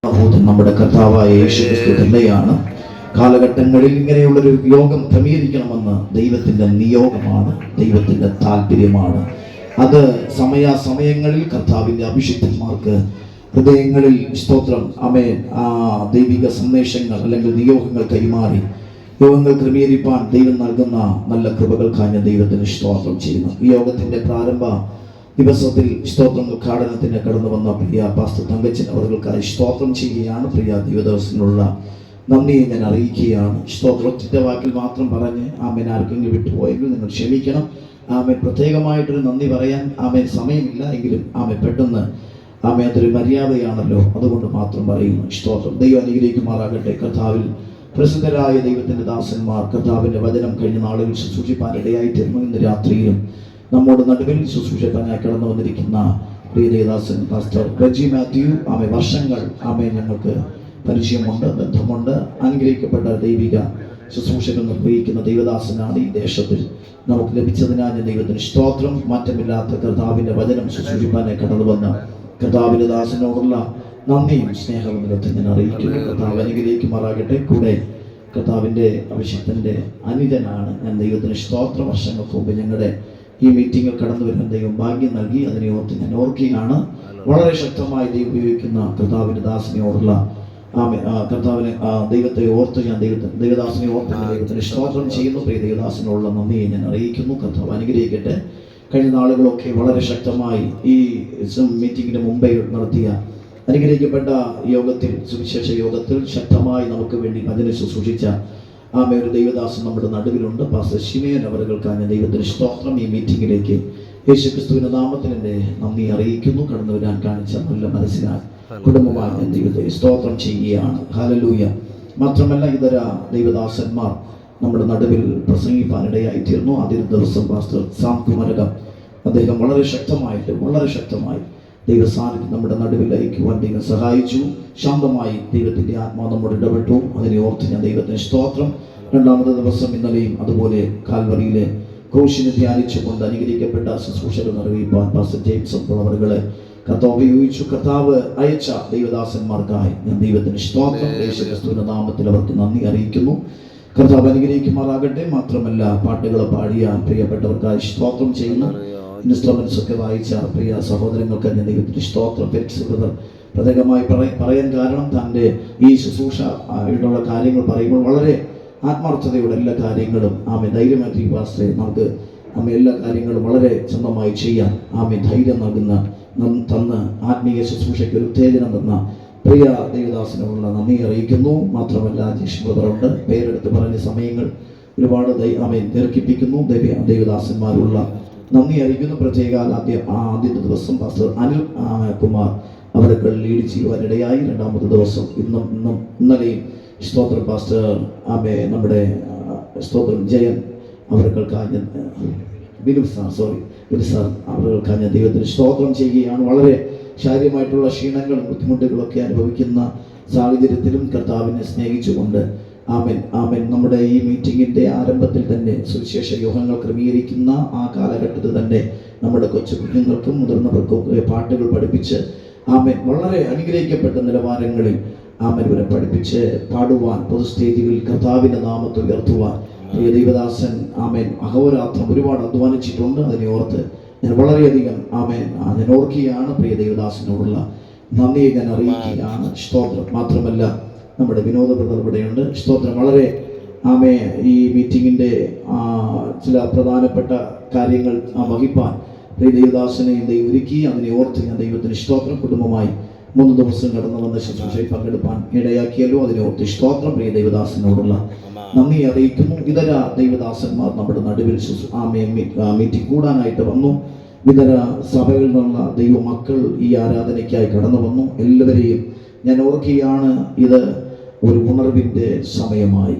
നമ്മുടെ കർത്താവായ യേശുക്രിസ്തു തന്നെയാണ്. കാലഘട്ടങ്ങളിൽ ഇങ്ങനെയുള്ളൊരു യോഗം ക്രമീകരിക്കണമെന്ന് ദൈവത്തിൻ്റെ നിയോഗമാണ്, ദൈവത്തിൻ്റെ താല്പര്യമാണ്. അത് സമയാസമയങ്ങളിൽ കർത്താവിൻ്റെ അഭിഷിക്തന്മാർക്ക് ഹൃദയങ്ങളിൽ സ്തോത്രം ആമേൻ ദൈവിക സന്ദേശങ്ങൾ അല്ലെങ്കിൽ നിയോഗങ്ങൾ കൈമാറി യോഗങ്ങൾ ക്രമീകരിപ്പാൻ ദൈവം നൽകുന്ന നല്ല കൃപകൾക്കായി ഞാൻ ദൈവത്തിന് സ്തോത്രം ചെയ്യുന്നു. ഈ യോഗത്തിൻ്റെ പ്രാരംഭ ദിവസത്തിൽ സ്തോത്രം ഉദ്ഘാടനത്തിന് കടന്നു വന്ന പ്രിയ പാസ്റ്റർ തങ്കച്ചൻ അവർക്കായി സ്തോത്രം ചെയ്യുകയാണ്. പ്രിയ ദിവസത്തിനുള്ള നന്ദിയെ ഞാൻ അറിയിക്കുകയാണ്. സ്തോത്രത്തിൻ്റെ വാക്കിൽ മാത്രം പറഞ്ഞ് ആമേൻ ആർക്കെങ്കിലും വിട്ടുപോയെങ്കിൽ നിങ്ങൾ ക്ഷമിക്കണം. ആമേൻ പ്രത്യേകമായിട്ടൊരു നന്ദി പറയാൻ ആമേൻ സമയമില്ല എങ്കിലും ആമേൻ പെട്ടെന്ന് ആമേൻ അതൊരു മര്യാദയാണല്ലോ, അതുകൊണ്ട് മാത്രം പറയുന്നു. സ്തോത്രം. ദൈവം അനുഗ്രഹിക്കുമാറാകട്ടെ. കർത്താവിൽ പ്രസിദ്ധരായ ദൈവത്തിൻ്റെ ദാസന്മാർ കർത്താവിൻ്റെ വചനം കഴിഞ്ഞ നാളുകളിൽ ശുശ്രൂഷിപ്പാൻ ഇടയായിത്തീർന്നു. ഇന്ന് രാത്രിയിലും നമ്മുടെ നടുവിൽ ശുശ്രൂഷിക്കാനായി കടന്നു വന്നിരിക്കുന്ന പ്രിയ ദേവദാസൻ പാസ്റ്റർ റജി മാത്യു വർഷങ്ങൾ ഞങ്ങൾക്ക് പരിചയമുണ്ട്, ബന്ധമുണ്ട്. അനുഗ്രഹിക്കപ്പെട്ട ദൈവിക ശുശ്രൂഷകൾ നിർവഹിക്കുന്ന ദൈവദാസനാണ് ഈ ദേശത്തിൽ നമുക്ക് ലഭിച്ചതിനാൽ ഞാൻ ദൈവത്തിന് സ്തോത്രം. മാറ്റമില്ലാത്ത കർത്താവിൻ്റെ വചനം ശുശ്രൂഷിപ്പാനായി കടന്നു വന്ന കർത്താവിൻ്റെ ദാസനോടുള്ള നന്ദിയും സ്നേഹവും നിലത്ത് ഞാൻ അറിയിക്കുന്നു. കർത്താവ് അനുഗ്രഹിക്കുമാറാകട്ടെ. കൂടെ കർത്താവിൻ്റെ അഭിഷിക്തൻ്റെ അനുജനാണ് ഞാൻ. ദൈവത്തിന് സ്തോത്ര. വർഷങ്ങൾക്ക് മുമ്പ് ഞങ്ങളുടെ ഈ മീറ്റിങ്ങിൽ കടന്നു വരുന്ന ദൈവം ഭാഗ്യം നൽകി. അതിനെ ഓർത്ത് ഞാൻ ഓർക്കുകയാണ്. വളരെ ശക്തമായി ദൈവം ഉപയോഗിക്കുന്ന കർത്താവിൻ്റെ ദാസനയോടുള്ള കർത്താവിനെ ദൈവത്തെ ഓർത്ത് ഞാൻ ദൈവദാസനെ ഓർത്ത് ദൈവത്തിന് സ്തോത്രം ചെയ്യുന്നു. പ്രിയ ദൈവദാസനോടുള്ള നന്ദിയെ ഞാൻ അറിയിക്കുന്നു. കർത്താവ് അനുഗ്രഹിക്കട്ടെ. കഴിഞ്ഞ നാളുകളൊക്കെ വളരെ ശക്തമായി ഈ മീറ്റിങ്ങിന് മുമ്പേ നടത്തിയ അനുഗ്രഹിക്കപ്പെട്ട യോഗത്തിൽ, സുവിശേഷ യോഗത്തിൽ ശക്തമായി നമുക്ക് വേണ്ടി വചനം ശുശ്രൂഷിച്ച ഒരു ദൈവദാസൻ നമ്മുടെ നടുവിലുണ്ട്. പാസ്റ്റർ ശിമേൻ അവർക്കാണ് ദൈവത്തിന് സ്തോത്രം. ഈ മീറ്റിങ്ങിലേക്ക് യേശുക്രിസ്തുവിന്റെ നാമത്തിൽ എൻ്റെ നന്ദി അറിയിക്കുന്നു. കടന്നു വരാൻ കാണിച്ച നല്ല മനസ്സിനാൽ കുടുംബമായി ഞാൻ ദൈവത്തെ സ്തോത്രം ചെയ്യുകയാണ്. ഹല്ലേലൂയ. മാത്രമല്ല ഇതര ദൈവദാസന്മാർ നമ്മുടെ നടുവിൽ പ്രസംഗിപ്പാനിടയായി തീർന്നു. ആദ്യ ദിവസം പാസ്റ്റർ സാം കുമരകം അദ്ദേഹം വളരെ ശക്തമായി ദൈവസാന്നിധ്യം നമ്മുടെ നടുവിൽ അയക്കുവാൻ ദൈവം സഹായിച്ചു. ശാന്തമായി ദൈവത്തിൻ്റെ ആത്മാവ് നമ്മോട് ഇടപെട്ടു. അതിനെ ഓർത്ത് ഞാൻ ദൈവത്തിന് സ്തോത്രം. രണ്ടാമത്തെ ദിവസം ഇന്നലെയും അതുപോലെ കാൽവറിയിലെ ക്രൂശിനെ ധ്യാനിച്ചുകൊണ്ട് അനുഗ്രഹിക്കപ്പെട്ട ശുശ്രൂഷകൾ നിർവഹിപ്പാൻ പാസ്റ്റർ ജെയിംസ് അവരെ കർത്താവ് ഉപയോഗിച്ചു. കർത്താവ് അയച്ച ദൈവദാസന്മാർക്കായി ഞാൻ ദൈവത്തിന് സ്തോത്രം. യേശുക്രിസ്തുവിന്റെ നാമത്തിൽ അവർക്ക് നന്ദി അറിയിക്കുന്നു. കർത്താവ് അനുഗ്രഹിക്കുമാറാകട്ടെ. മാത്രമല്ല പാട്ടുകൾ പാടിയ പ്രിയപ്പെട്ടവർക്കായി സ്തോത്രം ചെയ്യുന്നു. ഇൻസ്ട്രുമെന്റ്സ് ഒക്കെ വായിച്ച പ്രിയ സഹോദരങ്ങൾക്ക് ഞാൻ ദൈവത്തിന് സ്തോത്രം. പ്രത്യേകമായി പറയാൻ കാരണം തൻ്റെ ഈ ശുശ്രൂഷ ഉള്ള കാര്യങ്ങൾ പറയുമ്പോൾ വളരെ ആത്മാർത്ഥതയോടെ എല്ലാ കാര്യങ്ങളും ധൈര്യമായിട്ട് പാസ്റ്ററെ നമുക്ക് എല്ലാ കാര്യങ്ങളും വളരെ സ്വന്തമായി ചെയ്യാൻ ധൈര്യം തന്ന് ആത്മീയ ശുശ്രൂഷയ്ക്ക് ഒരു ഉത്തേജനം തന്ന പ്രിയ ദേവദാസനുള്ള നന്ദി അറിയിക്കുന്നു. മാത്രമല്ല അജീഷ് ബ്രദറുണ്ട്. പേരെടുത്ത് പറഞ്ഞ സമയങ്ങൾ ഒരുപാട് ദീർഘിപ്പിക്കുന്നു. ദേവദാസന്മാരുള്ള നന്ദി അറിയിക്കുന്നു. പ്രത്യേക ആദ്യത്തെ ദിവസം പാസ്റ്റർ അനിൽ കുമാർ അവർക്ക് ലീഡ് ചെയ്യുവാനിടയായി. രണ്ടാമത്തെ ദിവസം ഇന്നലെയും സ്തോത്രം പാസ്റ്റർ നമ്മുടെ സ്തോത്രം ജയൻ അവർക്കാഞ്ഞ ബിനു സാർ അവർക്കാഞ്ഞ ദൈവത്തിന് സ്തോത്രം ചെയ്യുകയാണ്. വളരെ ശാരീരികമായിട്ടുള്ള ക്ഷീണങ്ങളും ബുദ്ധിമുട്ടുകളൊക്കെ അനുഭവിക്കുന്ന സാഹചര്യത്തിലും കർത്താവിനെ സ്നേഹിച്ചുകൊണ്ട് ആമേൻ നമ്മുടെ ഈ മീറ്റിങ്ങിൻ്റെ ആരംഭത്തിൽ തന്നെ സുവിശേഷ യോഗങ്ങൾ ക്രമീകരിക്കുന്ന ആ കാലഘട്ടത്തിൽ തന്നെ നമ്മുടെ കൊച്ചു കുഞ്ഞുങ്ങൾക്കും മുതിർന്നവർക്കും പാട്ടുകൾ പഠിപ്പിച്ച് വളരെ അനുഗ്രഹിക്കപ്പെട്ട നിലവാരങ്ങളിൽ ഇവരെ പഠിപ്പിച്ച് പാടുവാൻ പൊതു സ്റ്റേജുകളിൽ കർത്താവിൻ്റെ നാമത്തെ ഉയർത്തുവാൻ ദൈവദാസൻ അഹോരാത്രം ഒരുപാട് അധ്വാനിച്ചിട്ടുണ്ട്. അതിനെ ഓർത്ത് ഞാൻ വളരെയധികം ഞാൻ ഓർക്കുകയാണ്. പ്രിയ ദൈവദാസനോടുള്ള നന്ദിയെ ഞാൻ അറിയിക്കുകയാണ്. സ്തോത്രം. മാത്രമല്ല നമ്മുടെ വിനോദ ബ്രദർ ഇവിടെയുണ്ട്. സ്തോത്രം. വളരെ ഈ മീറ്റിങ്ങിൻ്റെ ചില പ്രധാനപ്പെട്ട കാര്യങ്ങൾ വഹിപ്പാൻ പ്രിയ ദൈവദാസനെയും ദൈവം ഒരുക്കി. അതിനെ ഓർത്ത് ഞാൻ ദൈവത്തിന് സ്തോത്രം. കുടുംബമായി 3 ദിവസം കടന്നു വന്ന ശുശ്രൂഷയിൽ പങ്കെടുപ്പാൻ ഇടയാക്കിയല്ലോ. അതിനെ ഓർത്ത് സ്തോത്രം. പ്രിയ ദൈവദാസനോടുള്ള നന്ദി അറിയിക്കുന്നു. ഇതര ദൈവദാസന്മാർ നമ്മുടെ നടുവിൽ മീറ്റിംഗ് കൂടാനായിട്ട് വന്നു. ഇതര സഭകളിൽ നിന്നുള്ള ദൈവമക്കൾ ഈ ആരാധനയ്ക്കായി കടന്നു വന്നു. എല്ലാവരെയും ഞാൻ ഓർക്കുകയാണ്. ഇത് ഒരു ഉണർവിൻ്റെ സമയമായി.